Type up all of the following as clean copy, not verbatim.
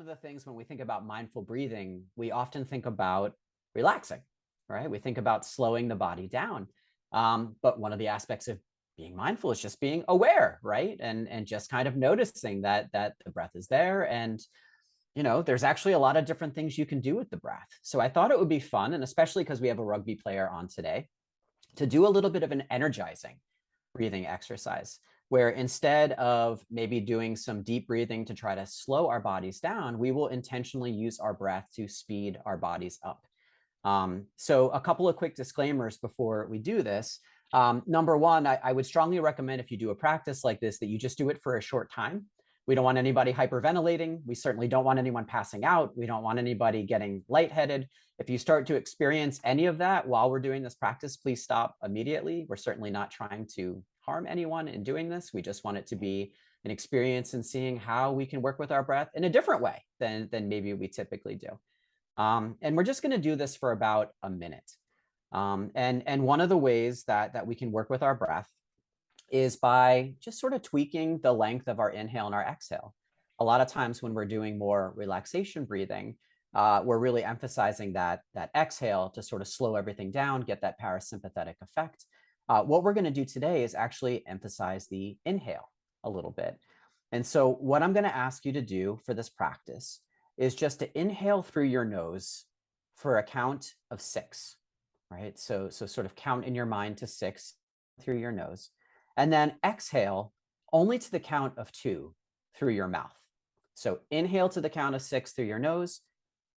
of the things when we think about mindful breathing, we often think about relaxing, right? We think about slowing the body down. But one of the aspects of being mindful is just being aware, right? And just kind of noticing that the breath is there. And, there's actually a lot of different things you can do with the breath. So I thought it would be fun, and especially because we have a rugby player on today, to do a little bit of an energizing breathing exercise, where instead of maybe doing some deep breathing to try to slow our bodies down, we will intentionally use our breath to speed our bodies up. So a couple of quick disclaimers before we do this. Number one, I would strongly recommend, if you do a practice like this, that you just do it for a short time. We don't want anybody hyperventilating. We certainly don't want anyone passing out. We don't want anybody getting lightheaded. If you start to experience any of that while we're doing this practice, please stop immediately. We're certainly not trying to harm anyone in doing this. We just want it to be an experience in seeing how we can work with our breath in a different way than maybe we typically do. And we're just going to do this for about a minute. And one of the ways that we can work with our breath is by just sort of tweaking the length of our inhale and our exhale. A lot of times when we're doing more relaxation breathing, we're really emphasizing that exhale to sort of slow everything down, get that parasympathetic effect. What we're going to do today is actually emphasize the inhale a little bit. And so what I'm going to ask you to do for this practice is just to inhale through your nose for a count of 6, right? So sort of count in your mind to 6 through your nose, and then exhale only to the count of 2 through your mouth. So inhale to the count of 6 through your nose,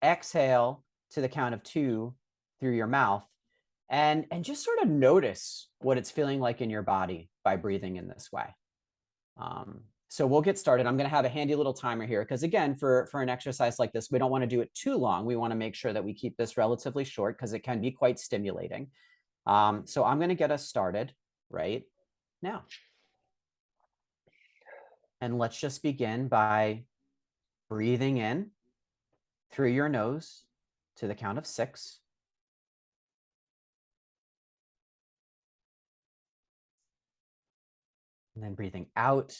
exhale to the count of 2 through your mouth, and just sort of notice what it's feeling like in your body by breathing in this way. So we'll get started. I'm going to have a handy little timer here because, again, for an exercise like this, we don't want to do it too long. We want to make sure that we keep this relatively short because it can be quite stimulating. So I'm going to get us started right now. And let's just begin by breathing in through your nose to the count of 6. And then breathing out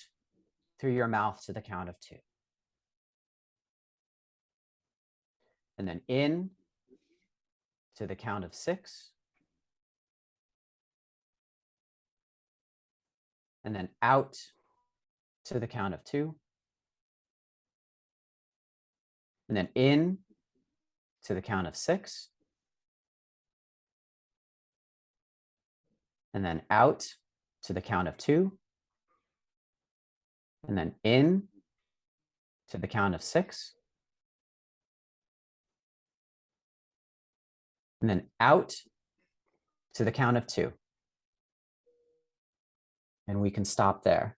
through your mouth to the count of 2. And then in to the count of 6. And then out to the count of 2. And then in to the count of 6. And then out to the count of 2. And then in to the count of 6. And then out to the count of 2. And we can stop there.